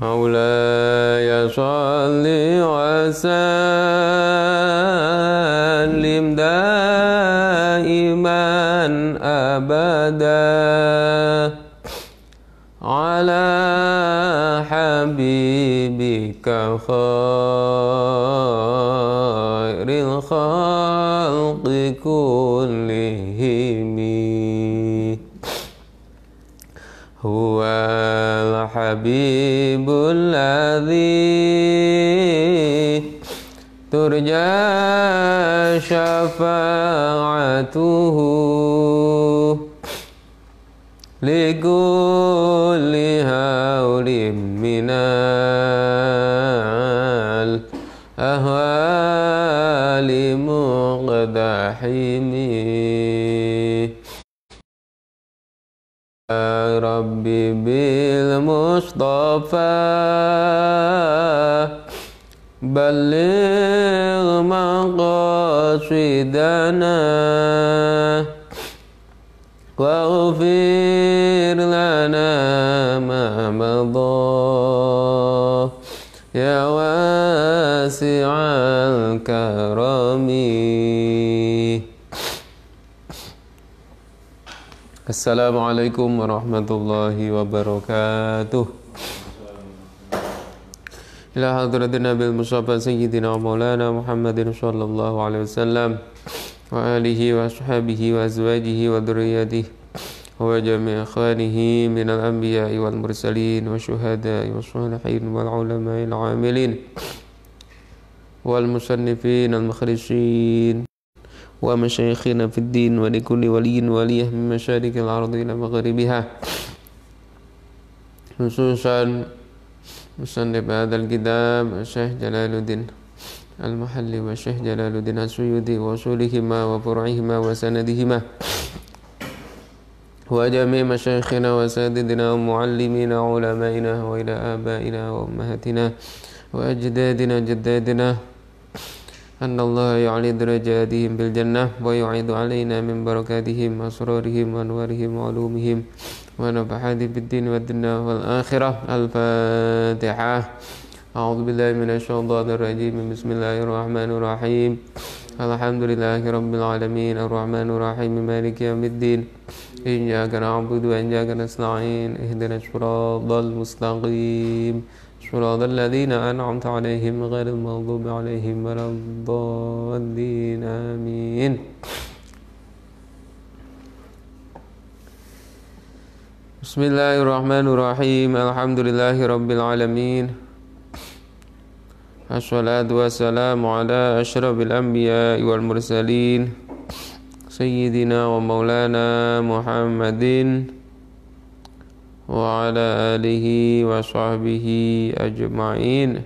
مولاي صل وسلم دائما أبدا على حبيبك خير الخلق كلهم هو الحبيب الذي ترجى شفاعته لكل هول من الأهوال مقتحم يا ربي بالمصطفى بلغ مقاصدنا واغفر لنا ما مضى يا واسع الكرم. Assalamualaikum warahmatullahi wabarakatuh. Ila hadratin Nabil Mustafa Sayyidina Maulana Muhammadin sallallahu alaihi wasallam wa alihi wa ashabihi wa azwajihi wa dhurriyyatihi wa jami' ikhwanihi minal anbiya'i wal mursalin wa syuhada'i wa shalihin wal ulama'il 'amilin wal musannifin al mukhlisin wa masyayikhina fid din wa likulli waliyin waliyah min masyarikil ardi ila maghribiha, khususan musannif hadzal kitab Syekh Jalaluddin Al-Mahalli wa Syekh Jalaluddin As-Suyuti wa usulihima wa furu'ihima wa sanadihima wa jami' masyayikhina wa sadidina wa muallimina wa ulama'ina wa ila abaina wa ummahatina wa ajdadina jaddadina أن الله يعلي درجاتهم بالجنة ويعيد علينا من بركاتهم وأسرارهم وأنوارهم وعلومهم ونفحاتهم في الدين والدنيا والآخرة. الفاتحة. أعوذ بالله من الشيطان الرجيم. بسم الله الرحمن الرحيم. الحمد لله رب العالمين الرحمن الرحيم مالك يوم الدين إياك نعبد وإياك نستعين اهدنا الصراط المستقيم صراط الذين أنعمت عليهم غير المغضوب عليهم ولا الضالين آمين. بسم الله الرحمن الرحيم. الحمد لله رب العالمين الصلاة والسلام على أشرف الأنبياء والمرسلين سيدنا ومولانا محمد wa ala alihi wa sahbihi ajma'in.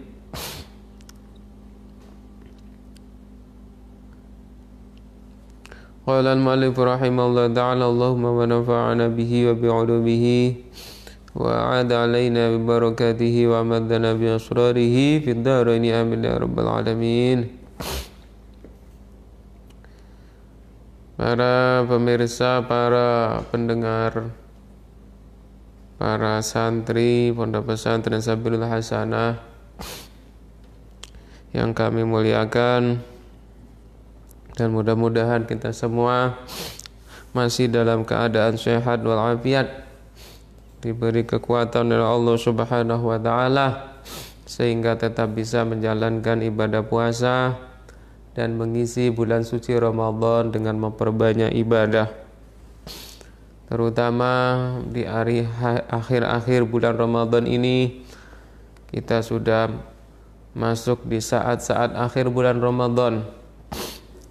Qala al-mu'allif rahimahullah ta'ala Allahumma wa nafa'ana bihi wa bi'ulumihi wa a'ada alaina bi barakatihi wa amaddana bi asrarihi fid daraini amin ya rabbal alamin. Para pemirsa, para pendengar, para santri Pondok Pesantren Sabilul Hasanah yang kami muliakan, dan mudah-mudahan kita semua masih dalam keadaan sehat walafiat, diberi kekuatan oleh Allah Subhanahu wa taala sehingga tetap bisa menjalankan ibadah puasa dan mengisi bulan suci Ramadan dengan memperbanyak ibadah, terutama di akhir-akhir bulan Ramadan ini. Kita sudah masuk di saat-saat akhir bulan Ramadan,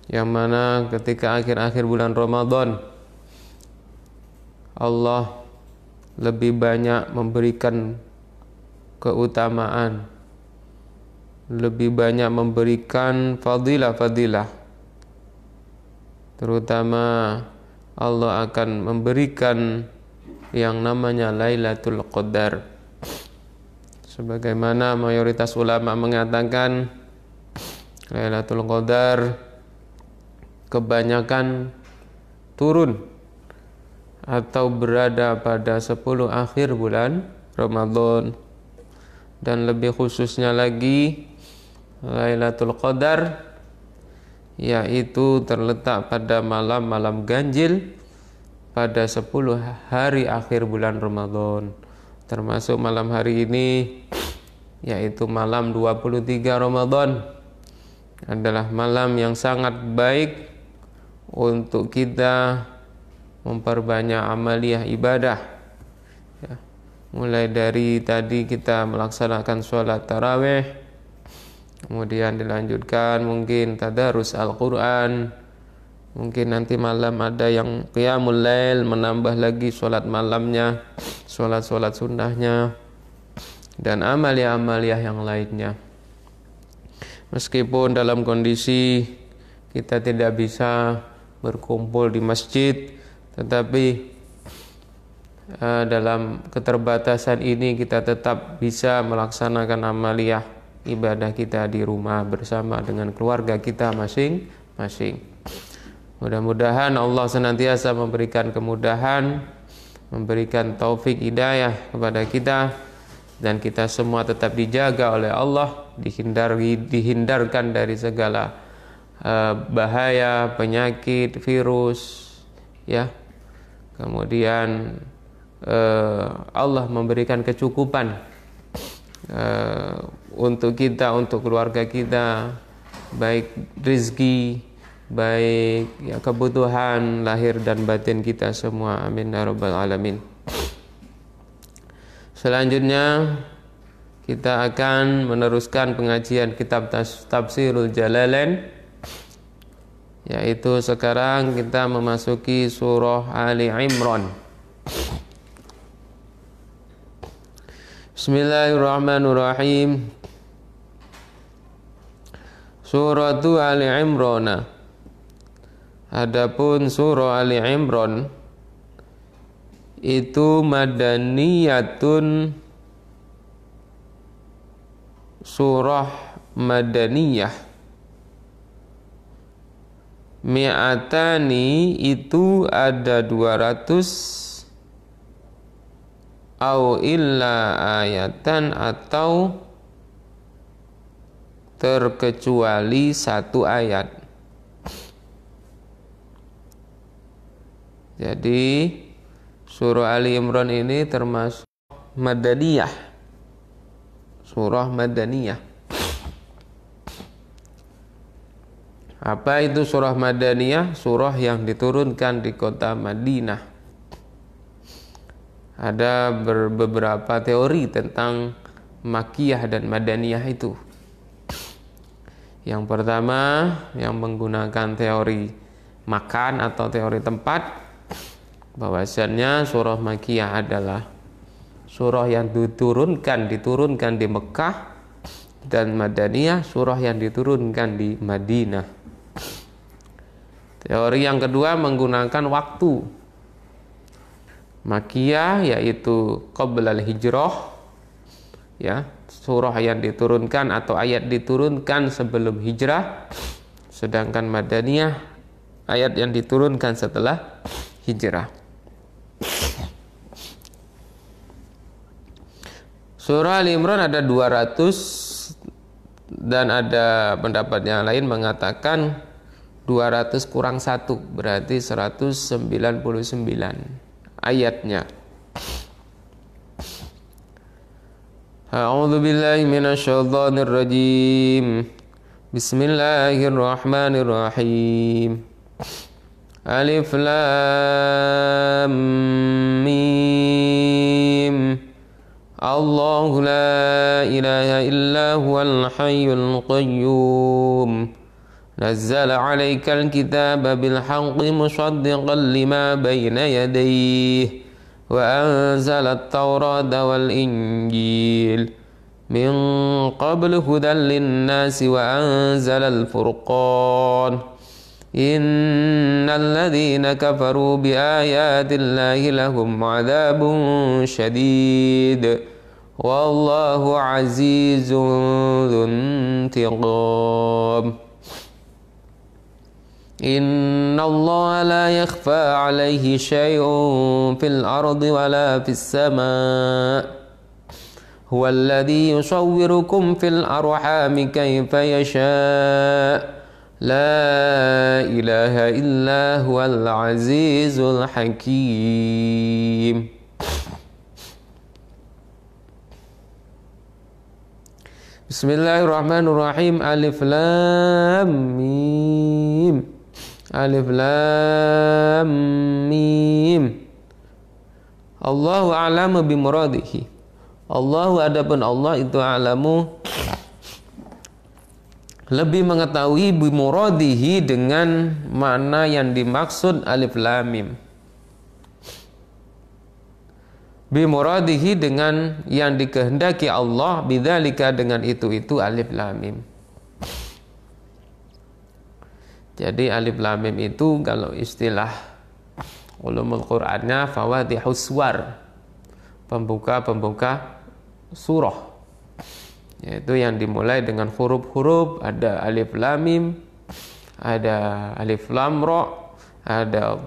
yang mana ketika akhir-akhir bulan Ramadan Allah lebih banyak memberikan keutamaan, lebih banyak memberikan fadilah-fadilah, terutama Allah akan memberikan yang namanya Lailatul Qadar. Sebagaimana mayoritas ulama mengatakan, Lailatul Qadar kebanyakan turun atau berada pada 10 akhir bulan Ramadan. dan lebih khususnya lagi Lailatul Qadar, yaitu terletak pada malam-malam ganjil pada 10 hari akhir bulan Ramadan. Termasuk malam hari ini, yaitu malam 23 Ramadan, adalah malam yang sangat baik untuk kita memperbanyak amaliyah ibadah, ya. Mulai dari tadi kita melaksanakan sholat tarawih, kemudian dilanjutkan mungkin tadarus Al-Quran, mungkin nanti malam ada yang qiyamul lail, menambah lagi sholat malamnya, sholat-sholat sunnahnya, dan amaliyah-amaliyah yang lainnya. Meskipun dalam kondisi kita tidak bisa berkumpul di masjid, tetapi dalam keterbatasan ini kita tetap bisa melaksanakan amaliyah ibadah kita di rumah bersama dengan keluarga kita masing-masing. Mudah-mudahan Allah senantiasa memberikan kemudahan, memberikan taufik hidayah kepada kita, dan kita semua tetap dijaga oleh Allah, dihindarkan dari segala bahaya, penyakit, virus, ya. Kemudian Allah memberikan kecukupan untuk kita, untuk keluarga kita, baik rezeki, baik ya kebutuhan lahir dan batin kita semua. Amin ya rabbal alamin. Selanjutnya kita akan meneruskan pengajian kitab Tafsirul Jalalain, yaitu sekarang kita memasuki surah Ali Imran. Bismillahirrahmanirrahim. Suratu Ali Imran. Adapun surah Ali Imran itu madaniyatun, surah madaniyah. Mi'atani itu ada 200, au illa ayatan atau terkecuali 1 ayat. Jadi surah Ali Imran ini termasuk madaniyah, surah madaniyah. Apa itu surah madaniyah? Surah yang diturunkan di kota Madinah. Ada beberapa teori tentang Makkiyah dan Madaniyah itu. Yang pertama, yang menggunakan teori makan atau teori tempat, bahwasannya surah Makkiyah adalah surah yang diturunkan di Mekah, dan Madaniyah surah yang diturunkan di Madinah. Teori yang kedua menggunakan waktu. Makkiyah yaitu qoblal hijrah, ya, surah yang diturunkan atau ayat diturunkan sebelum hijrah. Sedangkan Madaniyah ayat yang diturunkan setelah hijrah. Surah Ali Imran ada 200, dan ada pendapat yang lain mengatakan 200 kurang 1, berarti 199 ayatnya. A'udzu billahi minasyaitonir rajim. Bismillahirrahmanirrahim. Alif lam mim. Allahu la ilaha illa huwal hayyul qayyum. نزل عليك الكتاب بالحق مصدقا لما بين يديه وأنزل التوراة والإنجيل من قبل هدى للناس وأنزل الفرقان إن الذين كفروا بآيات الله لهم عذاب شديد والله عزيز ذو انتقام إن الله لا يخفى عليه شيء في الأرض ولا في السماء Huwallazi yusawwirukum fil arhami kaifa yasha'. La ilaha illa huwal azizul hakim. Bismillahirrahmanirrahim. Alif lam mim. Alif lam mim. Allahu a'lamu bimuradihi. Allahu adapun Allah itu a'lamu lebih mengetahui bimuradihi dengan makna yang dimaksud alif lam mim. Bimuradihi dengan yang dikehendaki Allah, bidzalika dengan itu alif lam mim. Jadi alif lam mim itu kalau istilah ulumul Qur'annya fawadihus suwar, pembuka surah, yaitu yang dimulai dengan huruf-huruf. Ada alif lam mim, ada alif lam ra, ada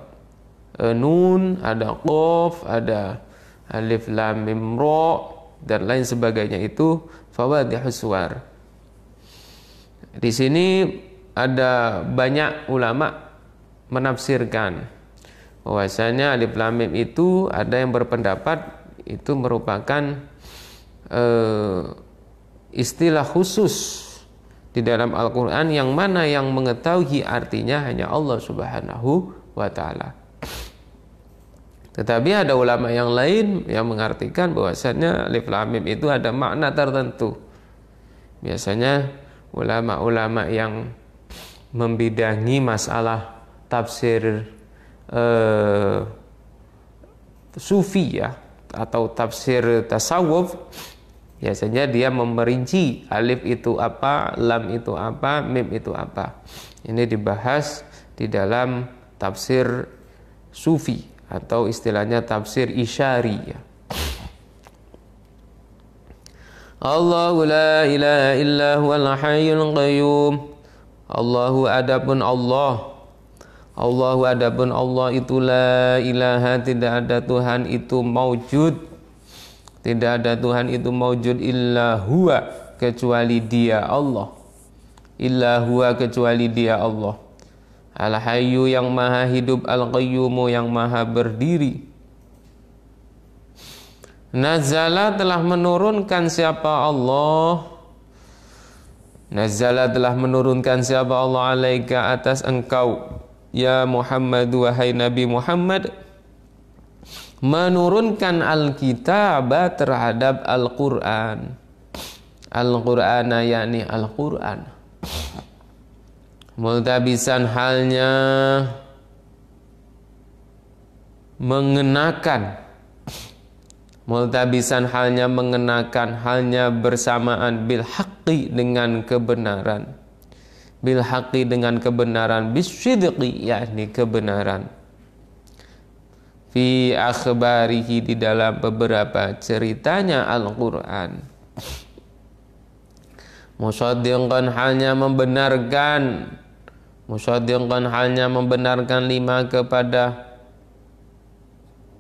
nun, ada qaf, ada alif lam mim ra dan lain sebagainya. Itu fawadihus suwar. Di sini ada banyak ulama menafsirkan bahwasanya alif lam mim itu ada yang berpendapat itu merupakan istilah khusus di dalam Al-Quran yang mana yang mengetahui artinya hanya Allah Subhanahu wa ta'ala. Tetapi ada ulama yang lain yang mengartikan bahwasannya alif lam mim itu ada makna tertentu. Biasanya ulama-ulama yang membidangi masalah tafsir sufi ya, atau tafsir tasawuf, biasanya dia memerinci alif itu apa, lam itu apa, mim itu apa. Ini dibahas di dalam tafsir sufi atau istilahnya tafsir isyari ya. Allahu la ilaha illa huwal hayyul qayyum. Allahu adapun Allah. Allahu adapun Allah itu la ilaha, tidak ada Tuhan itu maujud. Tidak ada Tuhan itu maujud illa huwa, kecuali dia Allah. Illa huwa, kecuali dia Allah. Al-Hayyu, yang maha hidup, Al-Qayyumu, yang maha berdiri. Nazala, telah menurunkan siapa Allah. Nazala, telah menurunkan siapa Allah alaika, atas engkau, ya Muhammad, wahai Nabi Muhammad, menurunkan Alkitab terhadap Al-Quran. Al-Qur'ana yakni Al-Quran. Multabisan, halnya mengenakan. Multabisan, halnya mengenakan, halnya bersamaan bil haqqi, dengan kebenaran. Bil haqqi, dengan kebenaran. Bisidqi, yakni kebenaran. Fi akhbarihi, di dalam beberapa ceritanya Al-Quran. Musaddiqan, halnya membenarkan. Musaddiqan, halnya membenarkan lima, kepada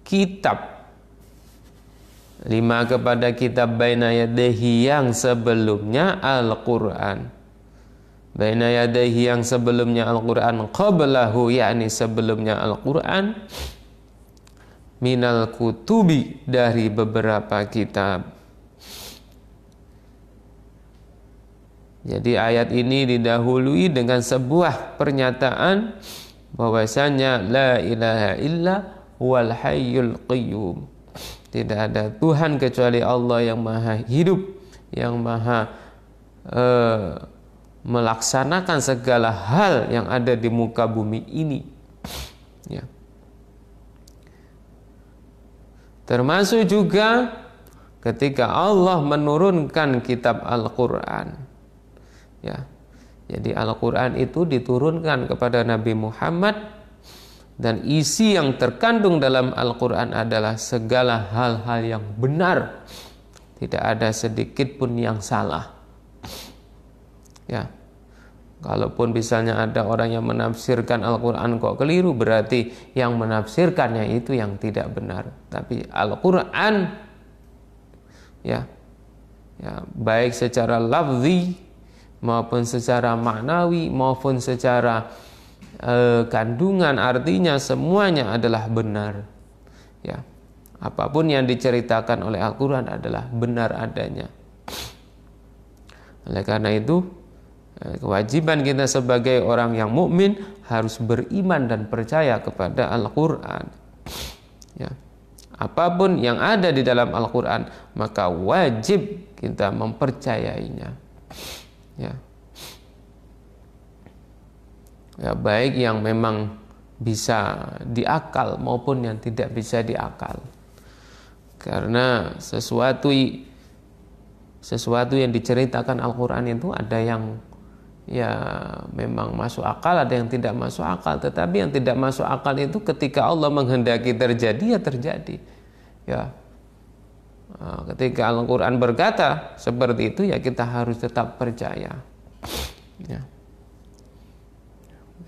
kitab. Lima, kepada kitab baina yadayhi, yang sebelumnya Al-Quran. Baina yadayhi, yang sebelumnya Al-Quran. Qablahu, yakni sebelumnya Al-Quran. Minal kutubi, dari beberapa kitab. Jadi ayat ini didahului dengan sebuah pernyataan bahwasanya la ilaha illa huwal hayyul qayyum. Tidak ada Tuhan kecuali Allah yang maha hidup, yang maha melaksanakan segala hal yang ada di muka bumi ini. Ya. Termasuk juga ketika Allah menurunkan kitab Al-Quran. Ya. Jadi Al-Quran itu diturunkan kepada Nabi Muhammad, dan isi yang terkandung dalam Al-Quran adalah segala hal-hal yang benar. Tidak ada sedikit pun yang salah. Ya. Kalaupun misalnya ada orang yang menafsirkan Al-Quran kok keliru, berarti yang menafsirkannya itu yang tidak benar. Tapi Al-Quran ya Ya, baik secara lafzi maupun secara maknawi maupun secara kandungan, artinya semuanya adalah benar. Ya, apapun yang diceritakan oleh Al-Quran adalah benar adanya. Oleh karena itu, kewajiban kita sebagai orang yang mukmin harus beriman dan percaya kepada Al-Quran. Ya. Apapun yang ada di dalam Al-Quran, maka wajib kita mempercayainya. Ya. Ya, baik yang memang bisa diakal maupun yang tidak bisa diakal. Karena sesuatu yang diceritakan Al-Quran itu ada yang ya memang masuk akal, ada yang tidak masuk akal. Tetapi yang tidak masuk akal itu ketika Allah menghendaki terjadi, ya terjadi. Ya, ketika Al-Quran berkata seperti itu, ya kita harus tetap percaya. Ya.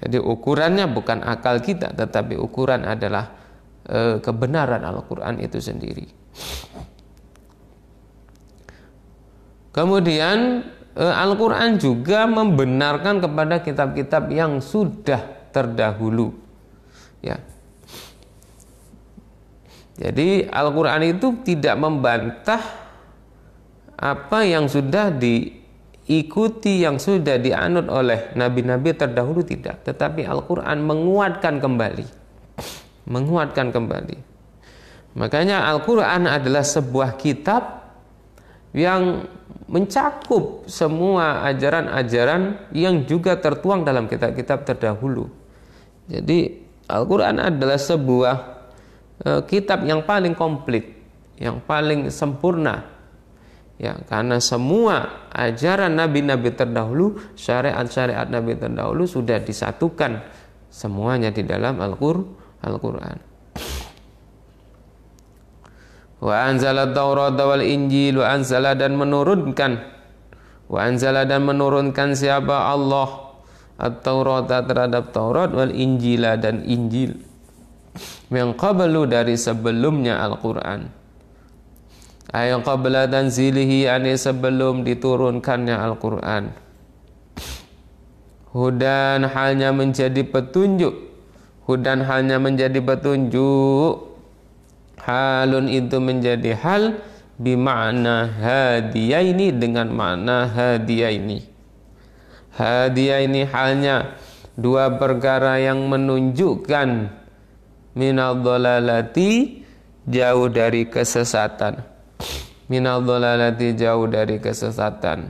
Jadi ukurannya bukan akal kita, tetapi ukuran adalah kebenaran Al-Quran itu sendiri. Kemudian Al-Quran juga membenarkan kepada kitab-kitab yang sudah terdahulu. Ya. Jadi Al-Quran itu tidak membantah apa yang sudah diikuti, yang sudah dianut oleh nabi-nabi terdahulu, tidak. Tetapi Al-Quran menguatkan kembali. Makanya Al-Quran adalah sebuah kitab yang mencakup semua ajaran-ajaran yang juga tertuang dalam kitab-kitab terdahulu. Jadi Al-Quran adalah sebuah kitab yang paling komplit, yang paling sempurna. Ya, karena semua ajaran nabi-nabi terdahulu, syariat-syariat nabi terdahulu sudah disatukan semuanya di dalam Al-Quran. Wa anzala Taurat wal Injil, wa anzala dan menurunkan siapa Allah at-Taurat terhadap Taurat, wal Injila dan Injil, yang qablu dari sebelumnya Al-Quran. Ayat qabla tanzilihi, ani sebelum diturunkannya Al-Quran. Hudan halnya menjadi petunjuk, halun itu menjadi hal, bimakna hadiyaini dengan makna hadiyaini. Hadiyaini halnya dua perkara yang menunjukkan minal dhalalati, jauh dari kesesatan. Minal dhalalati, jauh dari kesesatan.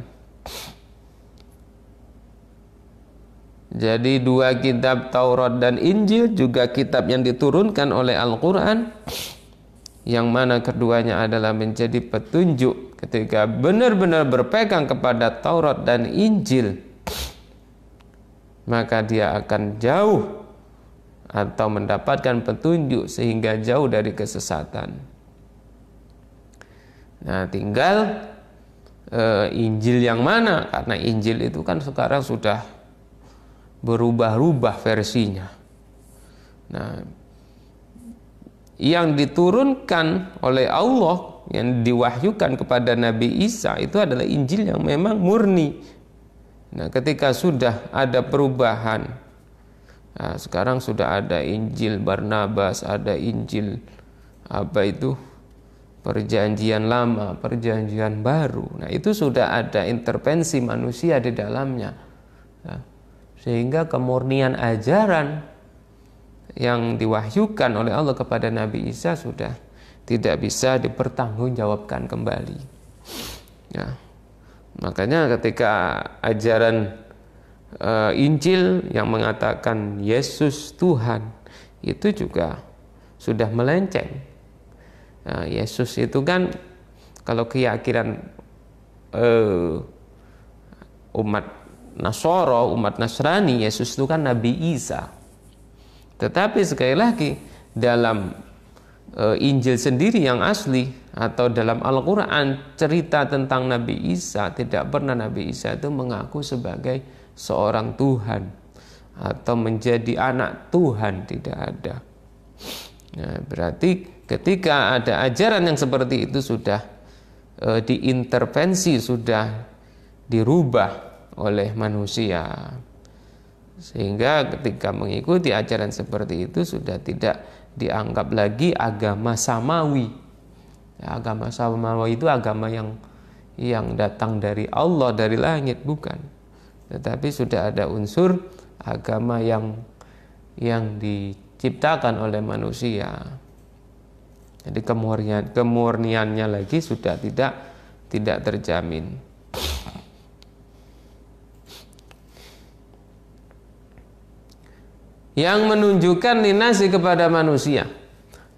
Jadi dua kitab Taurat dan Injil juga kitab yang diturunkan oleh Al-Quran, yang mana keduanya adalah menjadi petunjuk. Ketika benar-benar berpegang kepada Taurat dan Injil, maka dia akan jauh atau mendapatkan petunjuk sehingga jauh dari kesesatan. Nah, tinggal Injil yang mana, karena Injil itu kan sekarang sudah berubah-ubah versinya. Nah, yang diturunkan oleh Allah, yang diwahyukan kepada Nabi Isa itu adalah Injil yang memang murni. Nah, ketika sudah ada perubahan, nah, sekarang sudah ada Injil Barnabas, ada Injil Perjanjian Lama, Perjanjian Baru. Nah, itu sudah ada intervensi manusia di dalamnya. Nah, sehingga kemurnian ajaran yang diwahyukan oleh Allah kepada Nabi Isa sudah tidak bisa dipertanggungjawabkan kembali. Ya. Makanya ketika ajaran Injil yang mengatakan Yesus Tuhan itu juga sudah melenceng. Nah, Yesus itu kan kalau keyakinan umat Nasoro, umat Nasrani, Yesus itu kan Nabi Isa. Tetapi sekali lagi dalam Injil sendiri yang asli atau dalam Al-Quran cerita tentang Nabi Isa, tidak pernah Nabi Isa itu mengaku sebagai seorang Tuhan atau menjadi anak Tuhan, tidak ada. Nah, berarti ketika ada ajaran yang seperti itu sudah diintervensi, sudah dirubah oleh manusia. Sehingga ketika mengikuti ajaran seperti itu sudah tidak dianggap lagi agama samawi. Ya, agama samawi itu agama yang datang dari Allah, dari langit, bukan. Tetapi sudah ada unsur agama yang diciptakan oleh manusia. Jadi kemurniannya lagi sudah tidak terjamin. Yang menunjukkan linasi kepada manusia.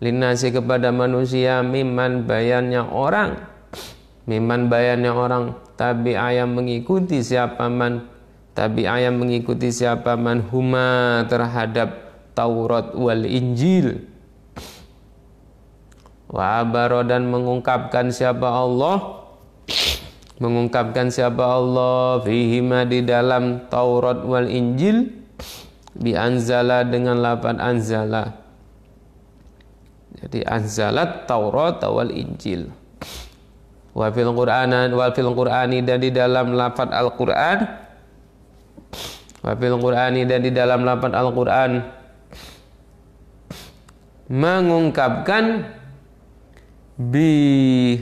Linasi kepada manusia miman bayannya orang tabi'ah yang mengikuti siapa man huma terhadap Taurat wal Injil. Wa abaro dan mengungkapkan siapa Allah fihima di dalam Taurat wal Injil bi anzala dengan lafaz anzala. Jadi anzalat Taurat wal Injil. Wa fil Qur'ani dan di dalam lafaz Al-Qur'an. Wa fil Qur'ani dan di dalam lafaz Al-Qur'an mengungkapkan bi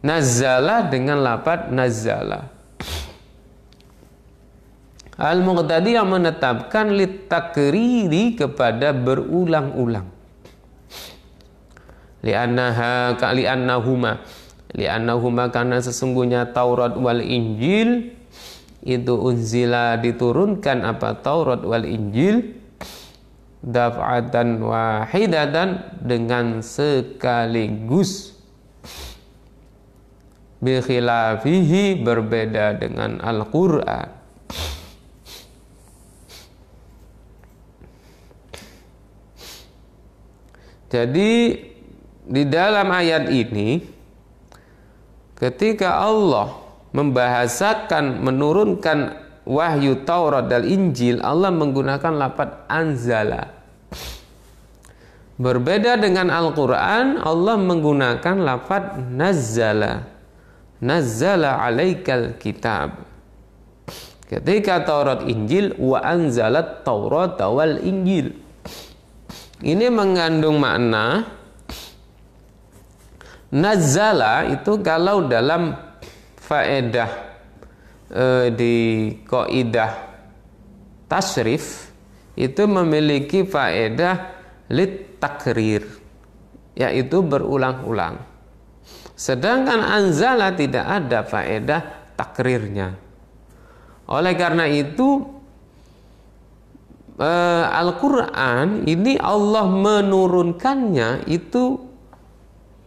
nazzala dengan lafaz nazzala. Al-Muqtadi yang menetapkan litakriri kepada berulang-ulang. Li'annahuma karena sesungguhnya Taurat wal Injil itu unzila diturunkan apa Taurat wal Injil daf'atan wahidatan dengan sekaligus, bi khilafihi berbeda dengan Al-Qur'an. Jadi di dalam ayat ini ketika Allah membahasakan menurunkan wahyu Taurat dan Injil, Allah menggunakan lafaz anzala. Berbeda dengan Al-Qur'an, Allah menggunakan lafaz nazzala. Nazzala alaikal kitab. Ketika Taurat Injil wa anzalat Taurat wal Injil. Ini mengandung makna nazzala itu kalau dalam faedah di kaidah tasrif itu memiliki faedah lit takrir, yaitu berulang-ulang. Sedangkan anzala tidak ada faedah takrirnya. Oleh karena itu Al-Quran ini Allah menurunkannya itu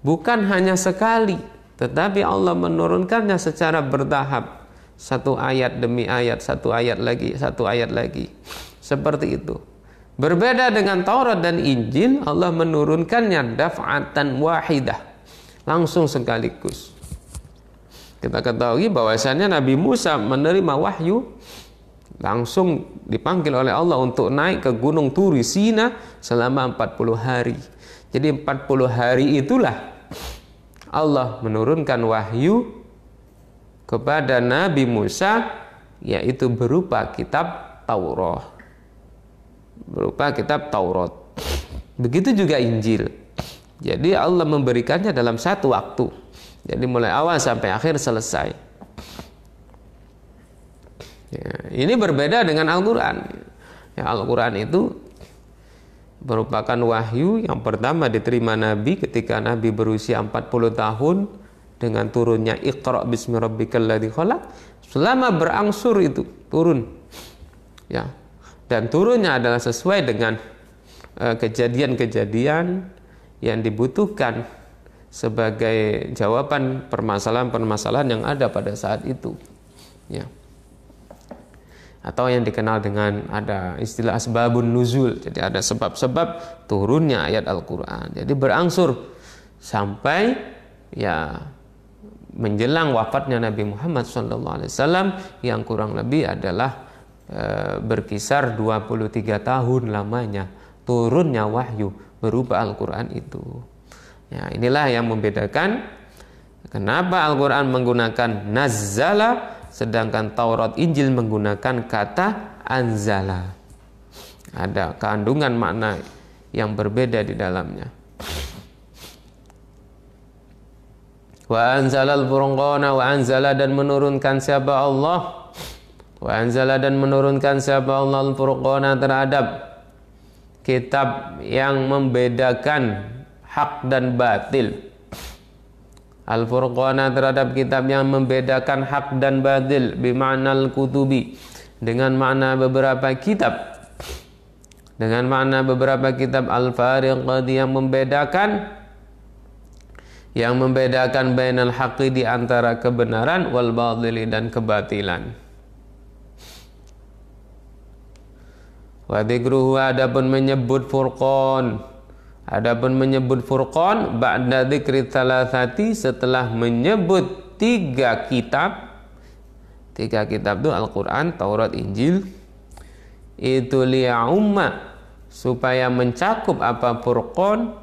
bukan hanya sekali, tetapi Allah menurunkannya secara bertahap, satu ayat demi ayat, satu ayat lagi, satu ayat lagi, seperti itu. Berbeda dengan Taurat dan Injil, Allah menurunkannya daf'atan wahidah, langsung sekaligus. Kita ketahui bahwasannya Nabi Musa menerima wahyu langsung dipanggil oleh Allah untuk naik ke Gunung Turi Sina selama 40 hari. Jadi 40 hari itulah Allah menurunkan wahyu kepada Nabi Musa, yaitu berupa kitab Taurat. Begitu juga Injil. Jadi Allah memberikannya dalam satu waktu. Jadi mulai awal sampai akhir selesai. Ya, ini berbeda dengan Al-Quran. Ya, Al-Quran itu merupakan wahyu yang pertama diterima Nabi ketika Nabi berusia 40 tahun dengan turunnya Iqra bismi rabbikal ladzi khalaq. Selama berangsur itu turun. Ya. Dan turunnya adalah sesuai dengan kejadian-kejadian yang dibutuhkan sebagai jawaban permasalahan-permasalahan yang ada pada saat itu. Ya. Atau yang dikenal dengan ada istilah asbabun nuzul. Jadi ada sebab-sebab turunnya ayat Al-Quran. Jadi berangsur sampai ya menjelang wafatnya Nabi Muhammad SAW yang kurang lebih adalah berkisar 23 tahun lamanya turunnya wahyu berupa Al-Quran itu. Ya, inilah yang membedakan Kenapa Al-Quran menggunakan nazzala, sedangkan Taurat Injil menggunakan kata anzala? Ada kandungan makna yang berbeda di dalamnya. Wa anzalal furqana, wa anzala dan menurunkan siapa Allah, wa anzala dan menurunkan siapa Allah al-furqana terhadap kitab yang membedakan hak dan batil. Al-Furqana terhadap kitab yang membedakan hak dan batil, bima'nal kutubi, dengan makna beberapa kitab, dengan makna beberapa kitab, al-fariqati yang membedakan bainal haqqi, di antara kebenaran, wal batili dan kebatilan. Wa dzikruhu, adapun menyebut furqan, adapun menyebut furqan ba'da dzikri tsalatsati, setelah menyebut tiga kitab. Tiga kitab itu Al-Quran, Taurat, Injil. Itu liya'umma, supaya mencakup apa furqan,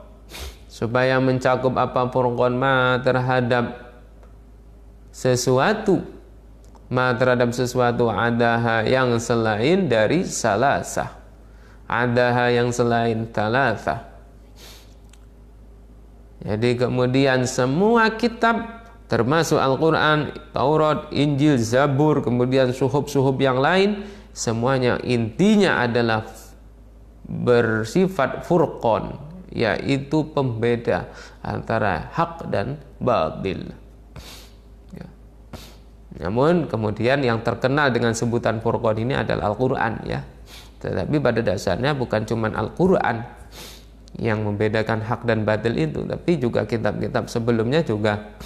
supaya mencakup apa furqan, ma terhadap sesuatu, ma terhadap sesuatu, adaha yang selain dari salasah, adaha yang selain talasah. Jadi kemudian semua kitab termasuk Al-Quran, Taurat, Injil, Zabur, kemudian suhuf-suhuf yang lain, semuanya intinya adalah bersifat furqan, yaitu pembeda antara hak dan batil. Ya. Namun kemudian yang terkenal dengan sebutan furqan ini adalah Al-Quran, ya. Tetapi pada dasarnya bukan cuma Al-Quran yang membedakan hak dan batil itu, tapi juga kitab-kitab sebelumnya juga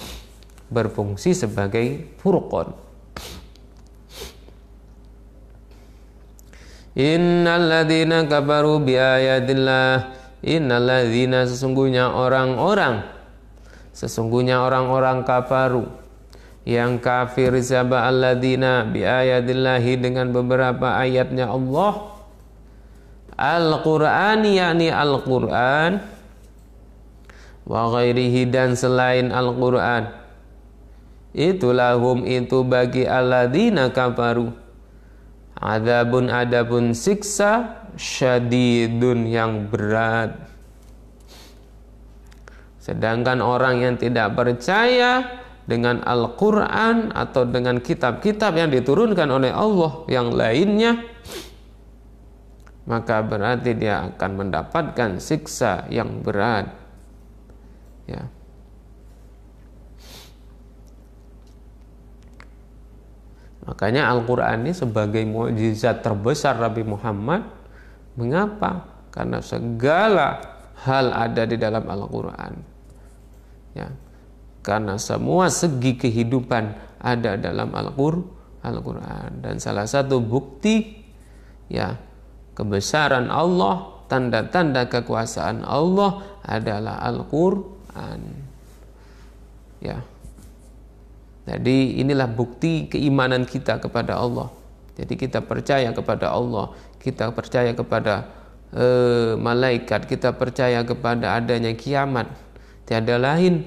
berfungsi sebagai furqan. Innalladzina kafaru biayatillah, innalladzina, sesungguhnya orang-orang kafaru, yang kafir, siapa, alladzina biayatillahi, dengan beberapa ayatnya Allah, Al-Quran, yakni Al-Quran, wa ghairihi, dan selain Al-Quran, itu lahum, itu bagi alladzina kafaru, adabun, adapun siksa, syadidun, yang berat. Sedangkan orang yang tidak percaya dengan Al-Quran atau dengan kitab-kitab yang diturunkan oleh Allah yang lainnya, maka berarti dia akan mendapatkan siksa yang berat. Ya. Makanya Al-Quran ini sebagai mukjizat terbesar Nabi Muhammad. Mengapa? Karena segala hal ada di dalam Al-Quran. Ya. Karena semua segi kehidupan ada dalam Al-Quran. Dan salah satu bukti, ya, kebesaran Allah, tanda-tanda kekuasaan Allah adalah Al-Quran. Ya. Jadi inilah bukti keimanan kita kepada Allah. Jadi kita percaya kepada Allah, kita percaya kepada malaikat, kita percaya kepada adanya kiamat. Tiada lain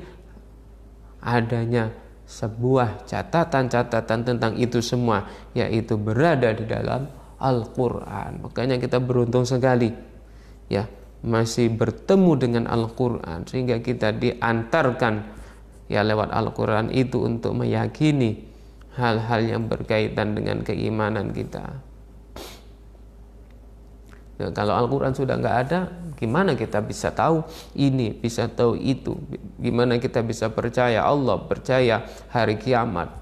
adanya sebuah catatan-catatan tentang itu semua, yaitu berada di dalam Al-Quran. Makanya kita beruntung sekali, ya, masih bertemu dengan Al-Quran, sehingga kita diantarkan, ya, lewat Al-Quran itu untuk meyakini hal-hal yang berkaitan dengan keimanan kita. Ya, kalau Al-Quran sudah nggak ada, gimana kita bisa tahu ini, bisa tahu itu? Gimana kita bisa percaya Allah, percaya hari kiamat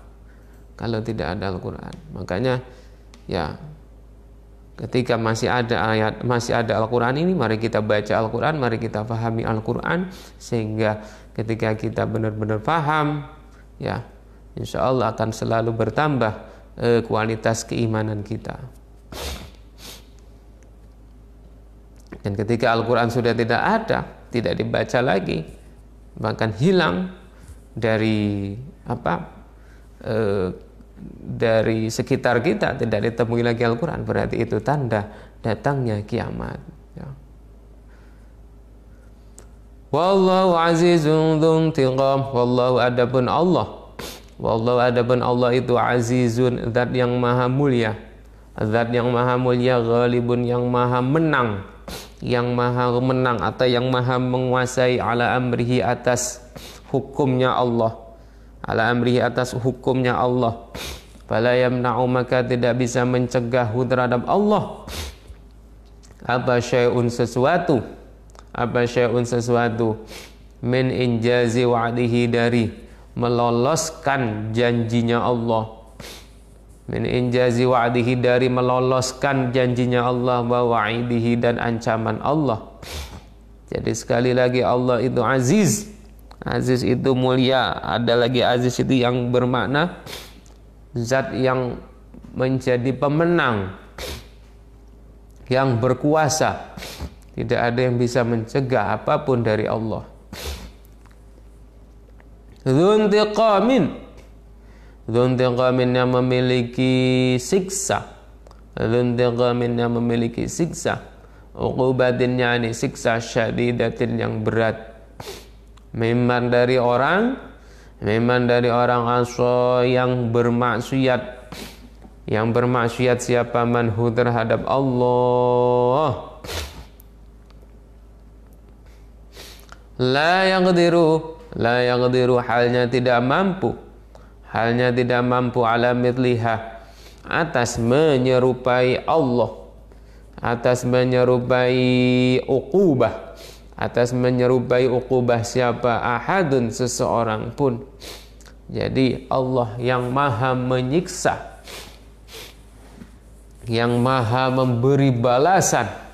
kalau tidak ada Al-Quran? Makanya, ya, ketika masih ada ayat, masih ada Al-Quran ini, mari kita baca Al-Quran, mari kita pahami Al-Quran, sehingga ketika kita benar-benar paham, ya, insya Allah akan selalu bertambah kualitas keimanan kita. Dan ketika Al-Quran sudah tidak ada, tidak dibaca lagi, bahkan hilang dari dari sekitar kita, tidak ditemui lagi Al-Quran, berarti itu tanda datangnya kiamat. Ya. Wallahu azizun dzuntiqam. Wallahu adapun Allah. Wallahu adapun Allah itu azizun, zat yang maha mulia. Zat yang maha mulia, ghalibun yang maha menang. Yang maha menang atau yang maha menguasai ala amrihi atas hukumnya Allah. Ala amrihi atas hukumnya Allah. Fala yamna'u, maka tidak bisa mencegah terhadap Allah apa syai'un sesuatu. Apa syai'un sesuatu min injazi wa'dihi, dari meloloskan janjinya Allah. Min injazi wa'dihi, dari meloloskan janjinya Allah, wa wa'idihi, dan ancaman Allah. Jadi sekali lagi Allah itu aziz. Aziz itu mulia. Ada lagi aziz itu yang bermakna zat yang menjadi pemenang, yang berkuasa. Tidak ada yang bisa mencegah apapun dari Allah. Dzuntiqamin, dzuntiqamin yang memiliki siksa. Dzuntiqamin yang memiliki siksa. Uqubatin, yani siksa, syadidatin yang berat. Memang dari orang asa yang bermaksiat. Yang bermaksiat siapa? Manhu terhadap Allah. La yaqdiru, halnya tidak mampu. Halnya tidak mampu ala mitliha, atas menyerupai Allah. Atas menyerupai uqubah. Atas menyerupai uqubah siapa? Ahadun, seseorang pun. Jadi Allah yang maha menyiksa, yang maha memberi balasan.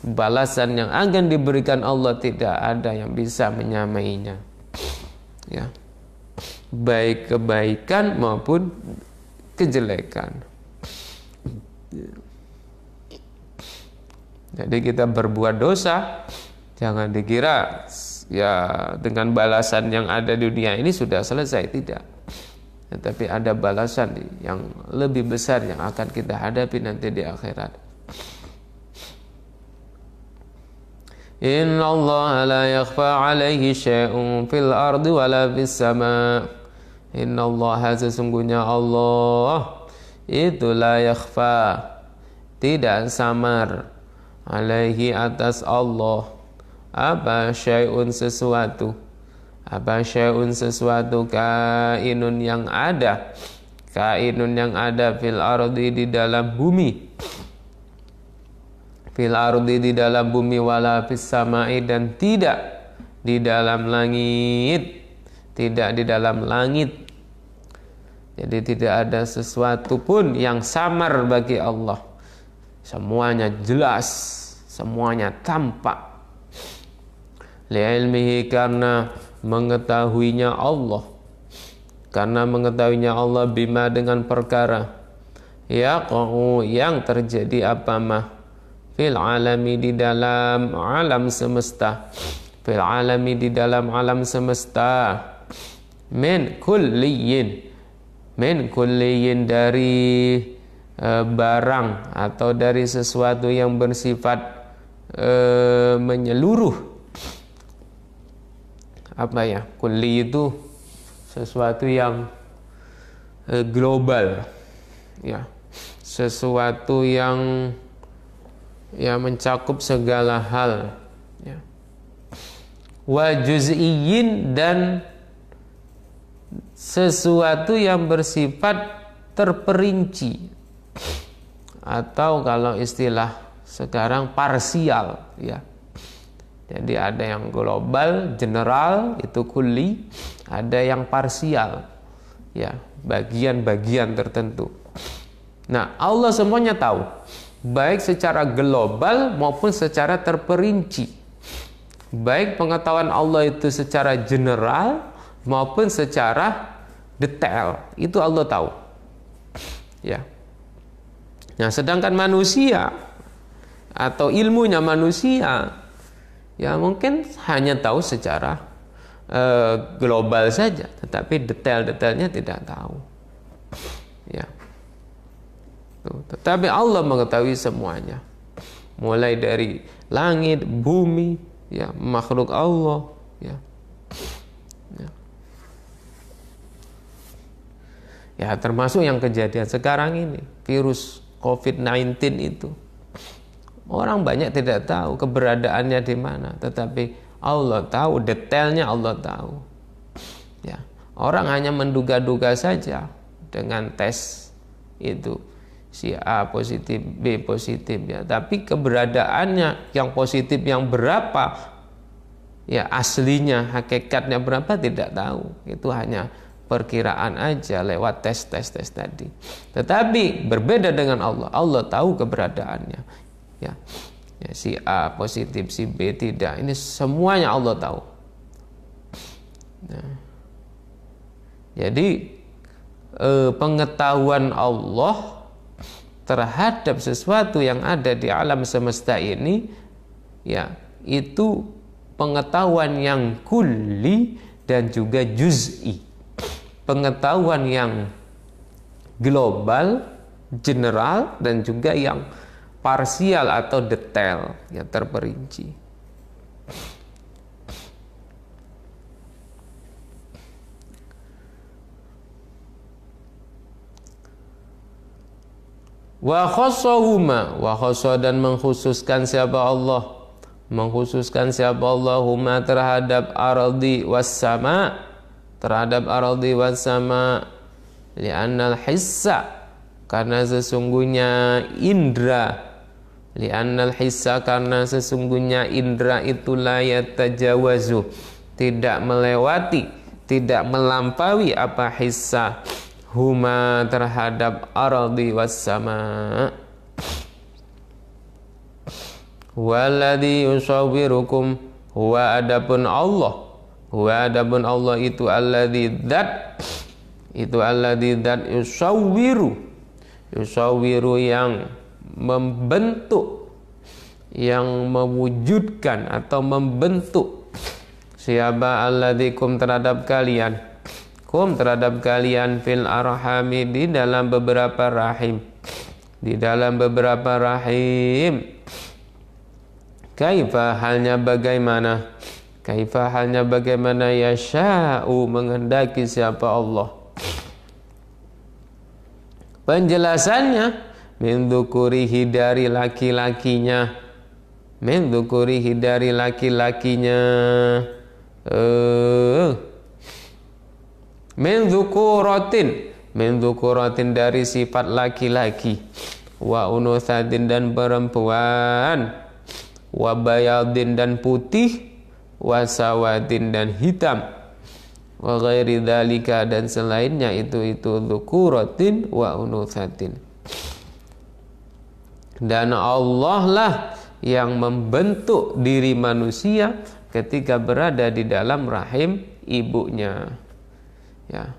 Balasan yang akan diberikan Allah tidak ada yang bisa menyamainya. Ya. Baik kebaikan maupun kejelekan. Jadi kita berbuat dosa, jangan dikira ya dengan balasan yang ada di dunia ini sudah selesai, tidak. Tetapi ada balasan yang lebih besar yang akan kita hadapi nanti di akhirat. Inna Allah la yakhfa alaihi syai'un fil ardi wala fis sama. Inna Allah, sesungguhnya Allah itu la yakhfa, tidak samar, alaihi atas Allah, apa syai'un sesuatu. Apa syai'un sesuatu, kainun yang ada. Kainun yang ada fil ardi, di dalam bumi. Fil ardi, di dalam bumi, wala fis samai, dan tidak di dalam langit. Tidak di dalam langit. Jadi tidak ada sesuatu pun yang samar bagi Allah. Semuanya jelas, semuanya tampak. Li'ilmihi, karena mengetahuinya Allah. Karena mengetahuinya Allah, bima, dengan perkara, yaqa'u, yang terjadi apa mah, fil alami, di dalam alam semesta. Fil alami, di dalam alam semesta. Min kulliyin, dari barang atau dari sesuatu yang bersifat menyeluruh. Apa ya? Kulli itu sesuatu yang global, ya, sesuatu yang mencakup segala hal, ya. Wa juz'iyyin, dan sesuatu yang bersifat terperinci, atau kalau istilah sekarang parsial, ya. Jadi ada yang global, general, itu kulli, ada yang parsial, ya, bagian-bagian tertentu. Nah, Allah semuanya tahu, baik secara global maupun secara terperinci. Baik pengetahuan Allah itu secara general maupun secara detail, itu Allah tahu. Ya. Nah, sedangkan manusia atau ilmunya manusia, ya mungkin hanya tahu secara global saja, tetapi detail-detailnya tidak tahu. Ya. Tetapi Allah mengetahui semuanya, mulai dari langit, bumi, ya, makhluk Allah, ya. Ya. Ya, termasuk yang kejadian sekarang ini, virus COVID-19 itu. Orang banyak tidak tahu keberadaannya di mana, tetapi Allah tahu, detailnya Allah tahu. Ya, orang hanya menduga-duga saja dengan tes itu, si A positif, B positif, ya. Tapi keberadaannya yang positif yang berapa, ya aslinya, hakikatnya berapa tidak tahu. Itu hanya perkiraan aja lewat tes tadi. Tetapi berbeda dengan Allah. Allah tahu keberadaannya. Ya, ya, si A positif, si B tidak. Ini semuanya Allah tahu. Nah, jadi pengetahuan Allah terhadap sesuatu yang ada di alam semesta ini, ya, itu pengetahuan yang kulli dan juga juz'i. Pengetahuan yang global, general, dan juga yang parsial atau detail, yang terperinci. Wa khossahuma, wa khossa dan mengkhususkan siapa Allah, mengkhususkan siapa Allahumma terhadap ardi was sama, terhadap ardi was sama, li'annal hissa, karena sesungguhnya indra, li'annal hissa, karena sesungguhnya indra itu la yatajawazu, tidak melewati, tidak melampaui apa hissa, huma terhadap ardi was sama. Walladhi yusawwirukum, huwa adapun Allah, huwa adapun Allah itu alladhi dzat, itu alladhi dzat yusawwiru, yusawwiru yang membentuk, yang mewujudkan atau membentuk. Siapa alladhikum terhadap kalian, kum terhadap kalian, fil arhami di dalam beberapa rahim, di dalam beberapa rahim. Kaifa halnya bagaimana, kaifa halnya bagaimana, yasha'u menghendaki siapa Allah. Penjelasannya, min dzukurihi dari laki-lakinya, min dzukurihi dari laki-lakinya, min dzukuratin, min dzukuratin dari sifat laki-laki, wa unuthatin dan perempuan, wa bayadin dan putih, wa sawadin dan hitam, wa ghairi dzalika dan selainnya itu dzukuratin wa unuthatin. Dan Allah lah yang membentuk diri manusia ketika berada di dalam rahim ibunya. Ya,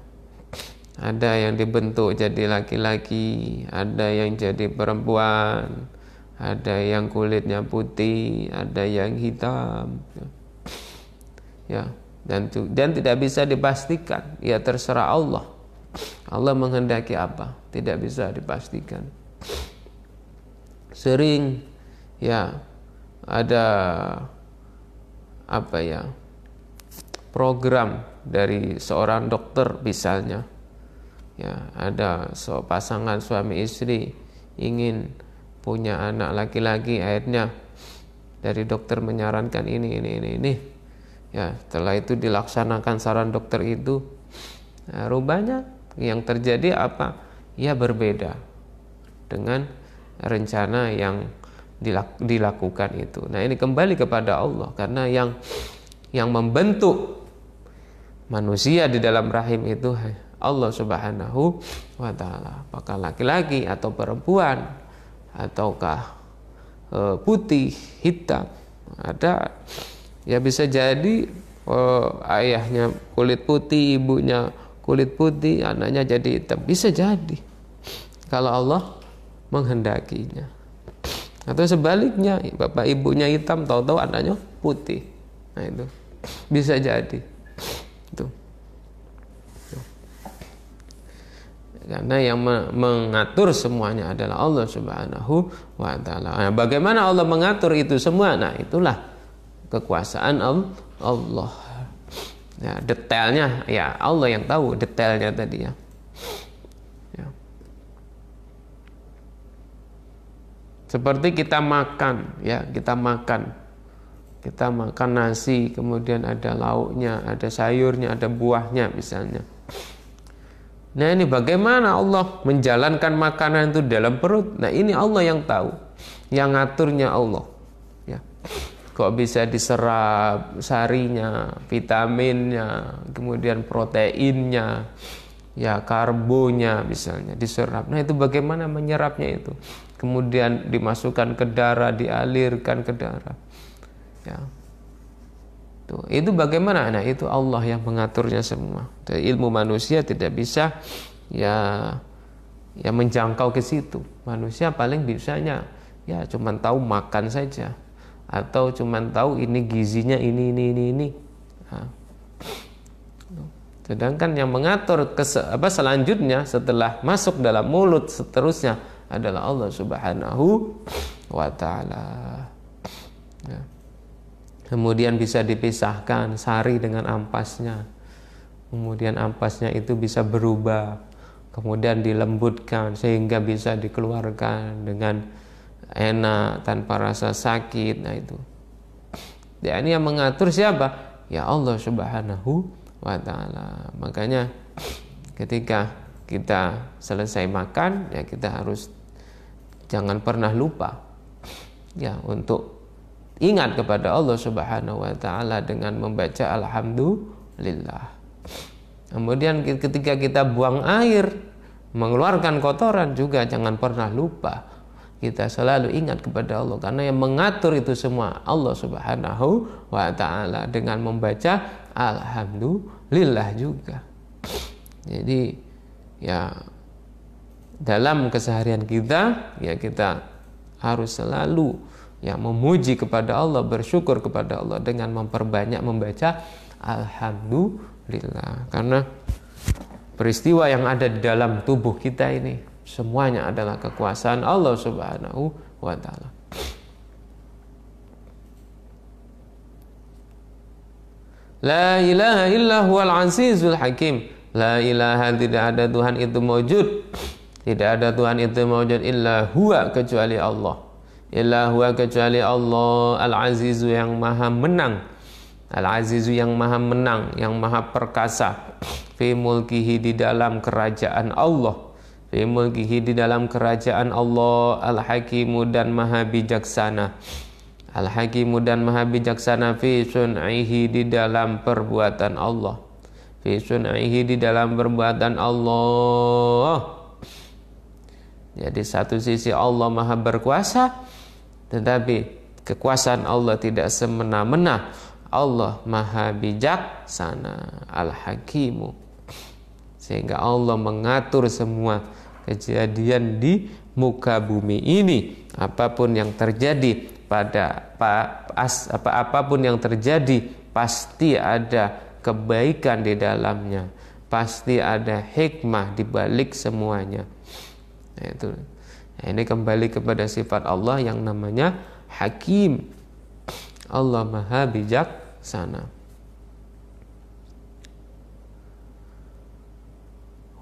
ada yang dibentuk jadi laki-laki, ada yang jadi perempuan, ada yang kulitnya putih, ada yang hitam. Ya, dan tidak bisa dipastikan. Ya, terserah Allah. Allah menghendaki apa, tidak bisa dipastikan. Sering ya ada apa ya, program dari seorang dokter misalnya, ya ada pasangan suami istri ingin punya anak laki-laki, akhirnya dari dokter menyarankan ini. Ya, setelah itu dilaksanakan saran dokter itu, nah, rupanya yang terjadi apa? Ya berbeda dengan rencana yang dilakukan itu. Nah, ini kembali kepada Allah, karena yang membentuk manusia di dalam rahim itu Allah Subhanahu wa ta'ala. Apakah laki-laki atau perempuan, ataukah putih, hitam, ada ya, bisa jadi ayahnya kulit putih, ibunya kulit putih, anaknya jadi hitam, bisa jadi kalau Allah menghendakinya. Atau sebaliknya, bapak ibunya hitam, tahu-tahu anaknya putih. Nah, itu bisa jadi itu. Karena yang mengatur semuanya adalah Allah Subhanahu wa ta'ala. Nah, bagaimana Allah mengatur itu semua? Nah, itulah kekuasaan Allah. Ya, detailnya ya Allah yang tahu detailnya tadi ya. Ya. Seperti kita makan, ya kita makan nasi, kemudian ada lauknya, ada sayurnya, ada buahnya misalnya. Nah ini bagaimana Allah menjalankan makanan itu dalam perut. Nah ini Allah yang tahu, yang ngaturnya Allah. Ya. Kok bisa diserap sarinya, vitaminnya, kemudian proteinnya, ya karbonya misalnya diserap. Nah itu bagaimana menyerapnya itu. Kemudian dimasukkan ke darah, dialirkan ke darah. Ya. Tuh, itu bagaimana? Nah itu Allah yang mengaturnya semua. Ilmu manusia tidak bisa ya menjangkau ke situ. Manusia paling bisanya ya cuman tahu makan saja, atau cuman tahu ini gizinya ini. Nah. Sedangkan yang mengatur selanjutnya setelah masuk dalam mulut seterusnya adalah Allah Subhanahu wa Ta'ala. Ya. Kemudian bisa dipisahkan sari dengan ampasnya. Kemudian ampasnya itu bisa berubah, kemudian dilembutkan sehingga bisa dikeluarkan dengan enak tanpa rasa sakit. Nah itu. Ya, ini yang mengatur siapa? Ya Allah Subhanahu wa Ta'ala. Makanya ketika kita selesai makan, ya kita harus jangan pernah lupa ya untuk ingat kepada Allah Subhanahu wa Ta'ala dengan membaca alhamdulillah. Kemudian ketika kita buang air, mengeluarkan kotoran juga jangan pernah lupa. Kita selalu ingat kepada Allah, karena yang mengatur itu semua Allah Subhanahu wa Ta'ala dengan membaca alhamdulillah juga. Jadi ya dalam keseharian kita ya kita harus selalu ya memuji kepada Allah, bersyukur kepada Allah dengan memperbanyak membaca alhamdulillah. Karena peristiwa yang ada di dalam tubuh kita ini semuanya adalah kekuasaan Allah Subhanahu wa Ta'ala. La ilaha illa huwal azizul hakim. La ilaha, tidak ada Tuhan itu mewujud. Tidak ada Tuhan itu mewujud illa huwa, kecuali Allah. Illa huwa, kecuali Allah, Al-Azizu yang maha menang. Al-Azizu yang maha menang, yang maha perkasa. Fi mulkihi, di dalam kerajaan Allah. Fi mulkihi, di dalam kerajaan Allah. Al-Hakimu, dan maha bijaksana. Al-Hakimu, dan maha bijaksana. Fi sun'ihi, di dalam perbuatan Allah. Fi sun'ihi, di dalam perbuatan Allah. Jadi satu sisi Allah maha berkuasa, tetapi kekuasaan Allah tidak semena-mena. Allah maha bijaksana, Al-Hakimu, sehingga Allah mengatur semua kejadian di muka bumi ini. Apapun yang terjadi apapun yang terjadi pasti ada kebaikan di dalamnya, pasti ada hikmah di balik semuanya. Nah, itu. Nah, ini kembali kepada sifat Allah yang namanya Hakim. Allah maha bijaksana.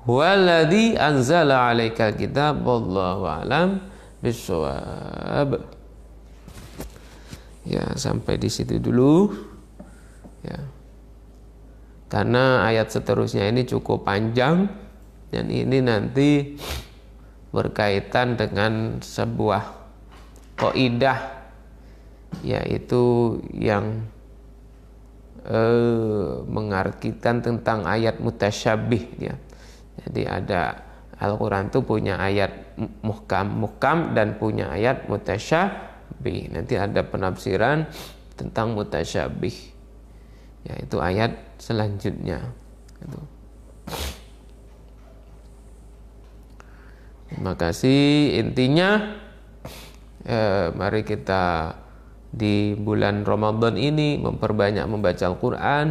Walladzi anzala 'alaikal kitab, wallahu a'lam bishawab. Ya, sampai di situ dulu. Ya. Karena ayat seterusnya ini cukup panjang dan ini nanti berkaitan dengan sebuah kaidah, yaitu yang mengartikan tentang ayat mutasyabih ya. Jadi ada Al-Quran itu punya ayat muhkam dan punya ayat mutasyabih. Nanti ada penafsiran tentang mutasyabih, yaitu ayat selanjutnya itu. Terima kasih. Intinya mari kita di bulan Ramadan ini memperbanyak membaca Al-Quran,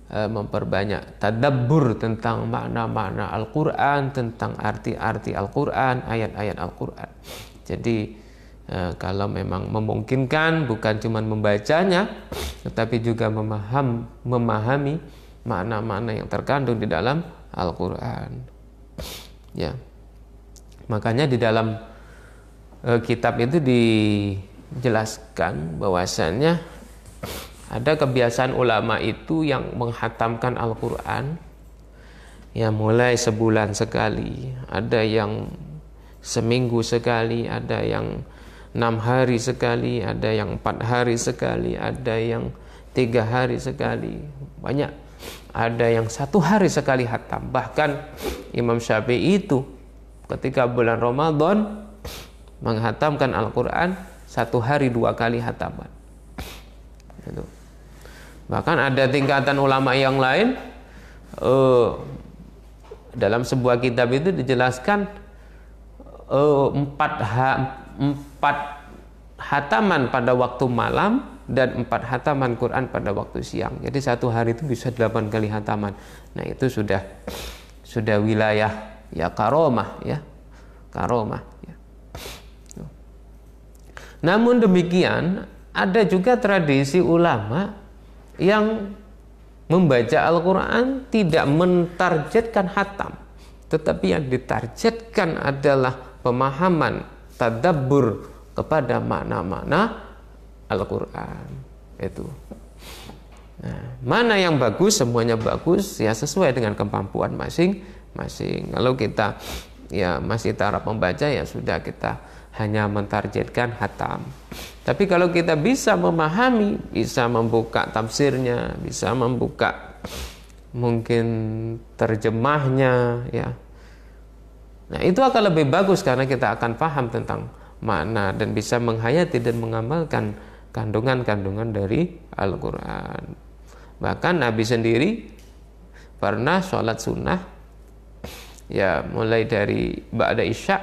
memperbanyak tadabbur tentang makna-makna Al-Quran, tentang arti-arti Al-Quran, ayat-ayat Al-Quran. Jadi kalau memang memungkinkan, bukan cuma membacanya, tetapi juga memahami makna-makna yang terkandung di dalam Al-Quran. Ya, makanya di dalam kitab itu dijelaskan bahwasannya ada kebiasaan ulama itu yang menghatamkan Al-Quran ya mulai sebulan sekali, ada yang seminggu sekali, ada yang 6 hari sekali, ada yang 4 hari sekali, ada yang 3 hari sekali, banyak. Ada yang 1 hari sekali hatam. Bahkan Imam Syafi'i itu ketika bulan Ramadan menghatamkan Al-Quran 1 hari 2 kali hataman. Itu. Bahkan ada tingkatan ulama yang lain, dalam sebuah kitab itu dijelaskan 4 hataman pada waktu malam dan 4 hataman Quran pada waktu siang. Jadi 1 hari itu bisa 8 kali hataman. Nah itu sudah wilayah ya karomah ya, karomah ya. Namun demikian ada juga tradisi ulama yang membaca Al-Quran tidak mentargetkan hatam, tetapi yang ditargetkan adalah pemahaman, tadabbur kepada makna-makna Al-Quran itu. Nah, mana yang bagus? Semuanya bagus ya, sesuai dengan kemampuan masing-masing. Kalau kita ya masih taraf membaca, ya sudah, kita hanya mentargetkan hatam. Tapi kalau kita bisa memahami, bisa membuka tafsirnya, bisa membuka mungkin terjemahnya ya, nah itu akan lebih bagus karena kita akan paham tentang makna dan bisa menghayati dan mengamalkan kandungan-kandungan dari Al-Quran. Bahkan Nabi sendiri pernah sholat sunnah ya, mulai dari ba'da isya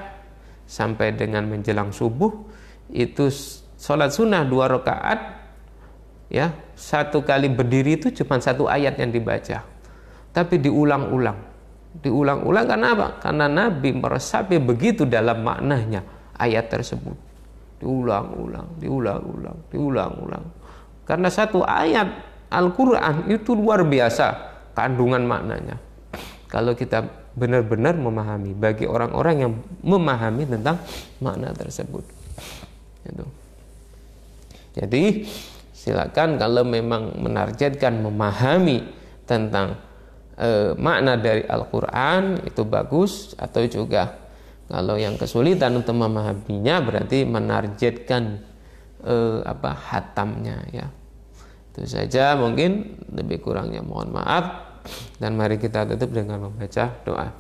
sampai dengan menjelang subuh, itu sholat sunnah 2 rakaat ya, 1 kali berdiri itu cuma 1 ayat yang dibaca, tapi diulang-ulang karena apa? Karena Nabi meresapi begitu dalam maknanya ayat tersebut, diulang-ulang karena 1 ayat Al-Quran itu luar biasa kandungan maknanya kalau kita benar-benar memahami, bagi orang-orang yang memahami tentang makna tersebut gitu. Jadi silakan kalau memang menargetkan memahami tentang makna dari Al-Quran itu bagus, atau juga kalau yang kesulitan untuk memahaminya berarti menargetkan hatamnya ya. Itu saja, mungkin lebih kurangnya mohon maaf, dan mari kita tutup dengan membaca doa.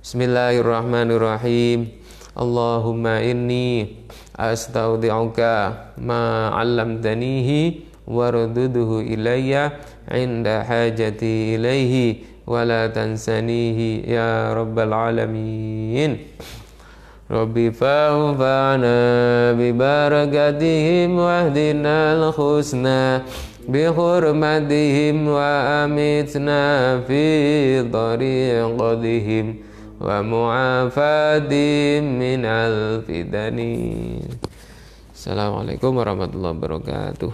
Bismillahirrahmanirrahim. Allahumma inni astaudi'uka ma 'allamtanihi warudduhu ilayya 'inda hajati ilaihi wa la tansanihi ya rabbal alamin. Rabbi fa'fa'na bi barakatihim wahdinal husna bi hurmatihim wa amitna fi tariqatihim wa mu'afatihim min al-fitani. Assalamualaikum warahmatullahi wabarakatuh.